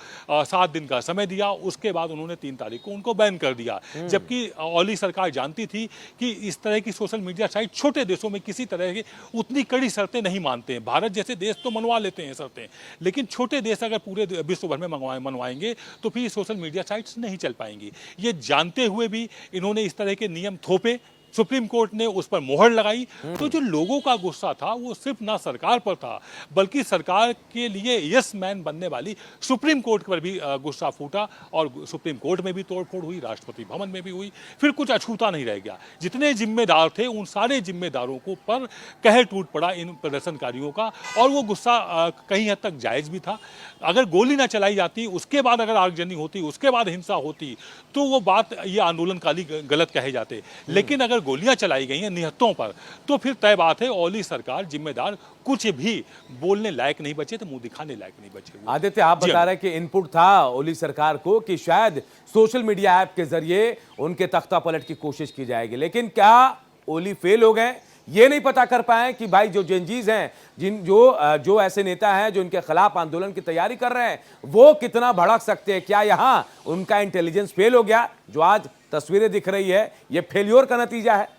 7 दिन का समय दिया, उसके बाद उन्होंने 3 तारीख को उनको बैन कर दिया। जबकि ओली सरकार जानती थी कि इस तरह की सोशल मीडिया साइट छोटे देशों में किसी तरह की उतनी कड़ी शर्तें नहीं मानते हैं। भारत जैसे देश तो मनवा लेते हैं शर्तें, लेकिन छोटे देश अगर पूरे विश्व भर में मनवाएंगे तो फिर सोशल मीडिया साइट्स नहीं चल पाएंगी। ये जानते हुए भी इन्होंने इस तरह के नियम थोपे, सुप्रीम कोर्ट ने उस पर मोहर लगाई। तो जो लोगों का गुस्सा था वो सिर्फ ना सरकार पर था, बल्कि सरकार के लिए यस मैन बनने वाली सुप्रीम कोर्ट पर भी गुस्सा फूटा। और सुप्रीम कोर्ट में भी तोड़फोड़ हुई, राष्ट्रपति भवन में भी हुई, फिर कुछ अछूता नहीं रह गया। जितने जिम्मेदार थे उन सारे जिम्मेदारों को पर कहर टूट पड़ा इन प्रदर्शनकारियों का। और वो गुस्सा कहीं हद तक जायज़ भी था। अगर गोली ना चलाई जाती, उसके बाद अगर आगजनी होती, उसके बाद हिंसा होती, तो वो बात ये आंदोलनकारी गलत कहे जाते। लेकिन अगर गोलियां चलाई गई हैं निहत्तों पर, तो फिर तय बात है ओली सरकार जिम्मेदार कुछ भी बोलने लायक नहीं बचे, तो मुंह दिखाने लायक नहीं बचे। आदित्य, आप बता रहे हैं कि इनपुट था ओली सरकार को कि शायद सोशल मीडिया ऐप के जरिए उनके तख्ता पलट की कोशिश की जाएगी, लेकिन क्या ओली फेल हो गए? ये नहीं पता कर पाए कि भाई जो जेनजीज हैं, जो ऐसे नेता हैं जो इनके खिलाफ आंदोलन की तैयारी कर रहे हैं, वो कितना भड़क सकते हैं? क्या यहां उनका इंटेलिजेंस फेल हो गया? जो आज तस्वीरें दिख रही है, ये फेल्योर का नतीजा है।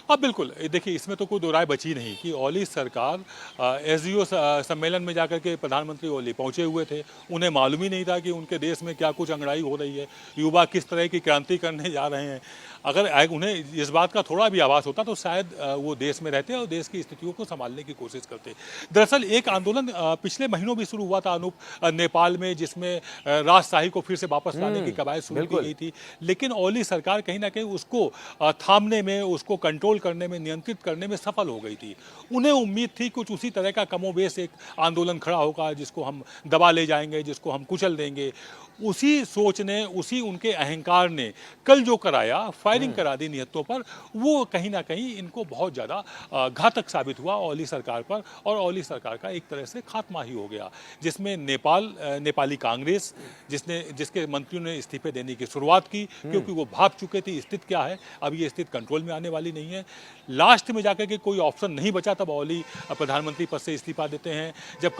अब बिल्कुल देखिए, इसमें तो कोई दो राय बची नहीं कि ओली सरकार एसडीओ सम्मेलन में जाकर के प्रधानमंत्री ओली पहुंचे हुए थे। उन्हें मालूम ही नहीं था कि उनके देश में क्या कुछ अंगड़ाई हो रही है, युवा किस तरह की क्रांति करने जा रहे हैं। अगर उन्हें इस बात का थोड़ा भी आभास होता तो शायद वो देश में रहते और देश की स्थितियों को संभालने की कोशिश करते। दरअसल एक आंदोलन पिछले महीनों भी शुरू हुआ था अनूप, नेपाल में, जिसमें राजशाही को फिर से वापस लाने की कवायद शुरू की गई थी। लेकिन ओली सरकार कहीं ना कहीं उसको थामने में, उसको कंट्रोल करने में, नियंत्रित करने में सफल हो गई थी। उन्हें उम्मीद थी कुछ उसी तरह का कमोबेश एक आंदोलन खड़ा होगा जिसको हम दबा ले जाएंगे, जिसको हम कुचल देंगे। उसी सोच ने, उसी उनके अहंकार ने कल जो कराया, फायरिंग करा दी निहत्तों पर, वो कहीं ना कहीं इनको बहुत ज़्यादा घातक साबित हुआ ओली सरकार पर। और ओली सरकार का एक तरह से खात्मा ही हो गया, जिसमें नेपाली कांग्रेस, जिसके मंत्रियों ने इस्तीफे देने की शुरुआत की, क्योंकि वो भाप चुके थे स्थिति क्या है, अब ये स्थिति कंट्रोल में आने वाली नहीं है। लास्ट में जाकर के कोई ऑप्शन नहीं बचा, तब ओली प्रधानमंत्री पद से इस्तीफा देते हैं। जब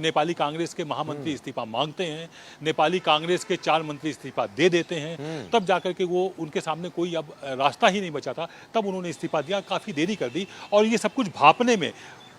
नेपाली कांग्रेस के महामंत्री इस्तीफा मांगते हैं, नेपाली कांग्रेस के 4 मंत्री इस्तीफा दे देते हैं, तब जाकर के वो उनके सामने कोई अब रास्ता ही नहीं बचा था, तब उन्होंने इस्तीफा दिया। काफ़ी देरी कर दी और ये सब कुछ भापने में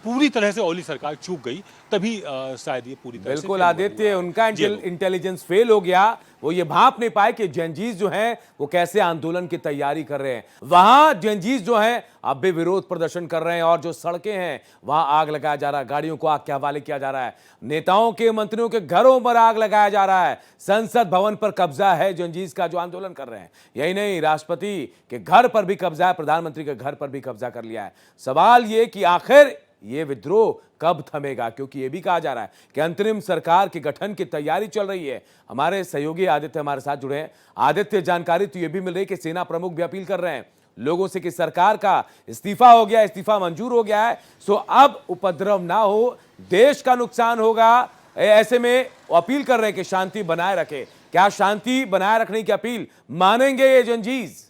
पूरी तरह से ओली सरकार चूक गई, तभी शायद ये पूरी तरह बिल्कुल आदित्य, उनका इंटेलिजेंस फेल हो गया। वो ये भाप नहीं पाए कि जेनजीज जो हैं वो कैसे आंदोलन की तैयारी कर रहे हैं। वहां जेनजीज जो हैं अब भी विरोध प्रदर्शन कर रहे हैं और जो सड़कें हैं वहां आग लगाया जा रहा है, गाड़ियों को आग के हवाले किया जा रहा है, नेताओं के, मंत्रियों के घरों पर आग लगाया जा रहा है, संसद भवन पर कब्जा है जेनजीज का जो आंदोलन कर रहे हैं। यही नहीं, राष्ट्रपति के घर पर भी कब्जा है, प्रधानमंत्री के घर पर भी कब्जा कर लिया है। सवाल ये कि आखिर ये विद्रोह कब थमेगा, क्योंकि ये भी कहा जा रहा है कि अंतरिम सरकार के गठन की तैयारी चल रही है। हमारे सहयोगी आदित्य हमारे साथ जुड़े हैं। आदित्य, जानकारी तो ये भी मिल रही है कि सेना प्रमुख भी अपील कर रहे हैं लोगों से कि सरकार का इस्तीफा हो गया, इस्तीफा मंजूर हो गया है, सो अब उपद्रव ना हो, देश का नुकसान होगा। ऐसे में अपील कर रहे हैं कि शांति बनाए रखे। क्या शांति बनाए रखने की अपील मानेंगे ये जेनजीज?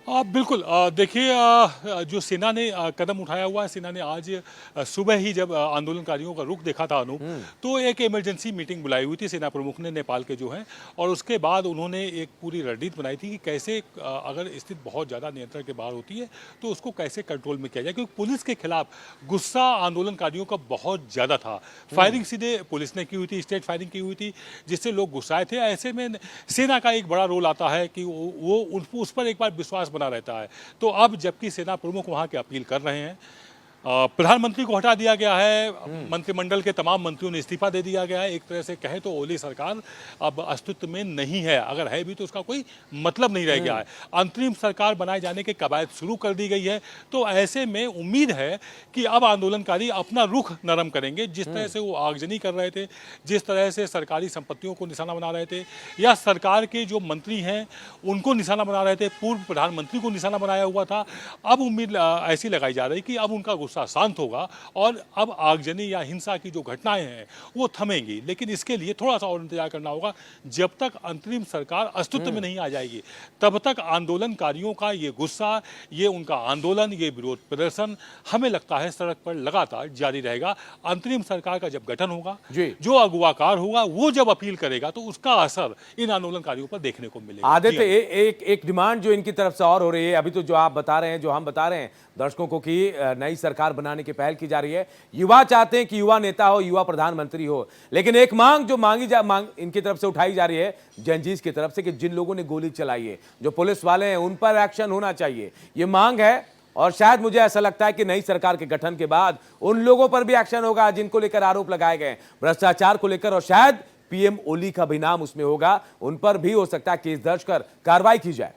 बिल्कुल देखिए जो सेना ने कदम उठाया हुआ है, सेना ने आज सुबह ही जब आंदोलनकारियों का रुख देखा था अनूप, तो एक इमरजेंसी मीटिंग बुलाई हुई थी सेना प्रमुख ने नेपाल के जो हैं, और उसके बाद उन्होंने एक पूरी रणनीति बनाई थी कि कैसे अगर स्थिति बहुत ज़्यादा नियंत्रण के बाहर होती है तो उसको कैसे कंट्रोल में किया जाए, क्योंकि पुलिस के खिलाफ गुस्सा आंदोलनकारियों का बहुत ज़्यादा था। फायरिंग सीधे पुलिस ने की हुई थी, स्टेट फायरिंग की हुई थी, जिससे लोग गुस्साए थे। ऐसे में सेना का एक बड़ा रोल आता है कि वो उस पर एक बार विश्वास बना रहता है। तो अब जबकि सेना प्रमुख वहां की अपील कर रहे हैं, प्रधानमंत्री को हटा दिया गया है, मंत्रिमंडल के तमाम मंत्रियों ने इस्तीफा दे दिया गया है। एक तरह से कहे तो ओली सरकार अब अस्तित्व में नहीं है, अगर है भी तो उसका कोई मतलब नहीं रह गया है। अंतरिम सरकार बनाए जाने की कवायद शुरू कर दी गई है। तो ऐसे में उम्मीद है कि अब आंदोलनकारी अपना रुख नरम करेंगे। जिस तरह से वो आगजनी कर रहे थे, जिस तरह से सरकारी संपत्तियों को निशाना बना रहे थे, या सरकार के जो मंत्री हैं उनको निशाना बना रहे थे, पूर्व प्रधानमंत्री को निशाना बनाया हुआ था, अब उम्मीद ऐसी लगाई जा रही कि अब उनका शांत होगा और अब आगजनी या हिंसा की जो घटनाएं हैं वो थमेंगी। लेकिन इसके लिए थोड़ा सा और इंतजार करना होगा। जब तक अंतरिम सरकार अस्तित्व में नहीं आ जाएगी तब तक आंदोलनकारियों का ये गुस्सा, ये उनका आंदोलन, ये विरोध प्रदर्शन हमें लगता है सड़क पर लगातार जारी रहेगा। अंतरिम सरकार का जब गठन होगा, जो अगुवाकार होगा वो जब अपील करेगा तो उसका असर इन आंदोलनकारियों पर देखने को मिलेगा। आदित्य, एक डिमांड जो इनकी तरफ से और हो रही है, अभी तो जो आप बता रहे हैं, जो हम बता रहे हैं दर्शकों को कि नई सरकार बनाने की पहल की जा रही है। युवा चाहते हैं कि युवा नेता हो, युवा प्रधानमंत्री हो, लेकिन एक मांग जो मांग इनकी तरफ से उठाई जा रही है जेनजीज की तरफ से कि जिन लोगों ने गोली चलाई है, जो पुलिस वाले हैं, उन पर एक्शन होना चाहिए, ये मांग है। और शायद मुझे ऐसा लगता है कि नई सरकार के गठन के बाद उन लोगों पर भी एक्शन होगा जिनको लेकर आरोप लगाए गए भ्रष्टाचार को लेकर, और शायद पीएम ओली का भी नाम उसमें होगा, उन पर भी हो सकता है केस दर्ज कर कार्रवाई की जाए।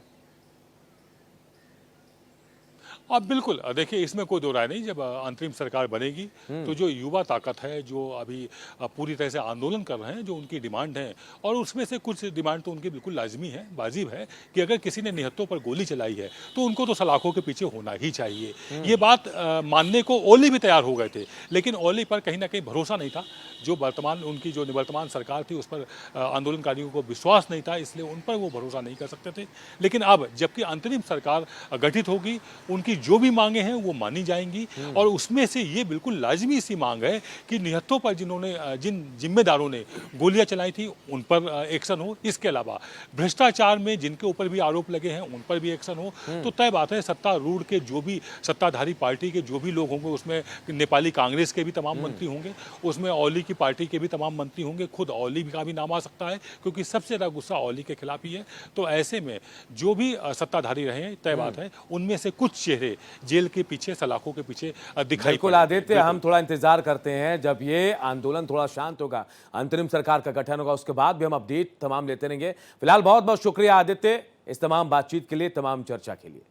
अब बिल्कुल देखिए, इसमें कोई दो राय नहीं। जब अंतरिम सरकार बनेगी तो जो युवा ताकत है, जो अभी पूरी तरह से आंदोलन कर रहे हैं, जो उनकी डिमांड है, और उसमें से कुछ डिमांड तो उनकी बिल्कुल लाजमी है, वाजिब है कि अगर किसी ने निहत्तों पर गोली चलाई है तो उनको तो सलाखों के पीछे होना ही चाहिए। ये बात मानने को ओली भी तैयार हो गए थे, लेकिन ओली पर कहीं ना कहीं भरोसा नहीं था। जो उनकी जो निवर्तमान सरकार थी उस पर आंदोलनकारियों को विश्वास नहीं था, इसलिए उन पर वो भरोसा नहीं कर सकते थे। लेकिन अब जबकि अंतरिम सरकार गठित होगी, उनकी जो भी मांगे हैं वो मानी जाएंगी, और उसमें से ये बिल्कुल लाजमी सी मांग है कि निहत्तों पर जिन जिम्मेदारों ने गोलियां चलाई थी उन पर एक्शन हो। इसके अलावा भ्रष्टाचार में जिनके ऊपर भी आरोप लगे हैं उन पर भी एक्शन हो। तो तय बात है, सत्तारूढ़ के जो भी सत्ताधारी पार्टी के जो भी लोग होंगे, उसमें नेपाली कांग्रेस के भी तमाम मंत्री होंगे, उसमें ओली की पार्टी के भी तमाम मंत्री होंगे, खुद ओली का भी नाम आ सकता है, क्योंकि सबसे ज्यादा गुस्सा ओली के खिलाफ ही है। तो ऐसे में जो भी सत्ताधारी रहे, तय बात है उनमें से कुछ चेहरे जेल के पीछे, सलाखों के पीछे दिखाई। बिल्कुल आदित्य, हम थोड़ा इंतजार करते हैं जब ये आंदोलन थोड़ा शांत होगा, अंतरिम सरकार का गठन होगा, उसके बाद भी हम अपडेट तमाम लेते रहेंगे। फिलहाल बहुत बहुत शुक्रिया आदित्य, इस तमाम बातचीत के लिए, तमाम चर्चा के लिए।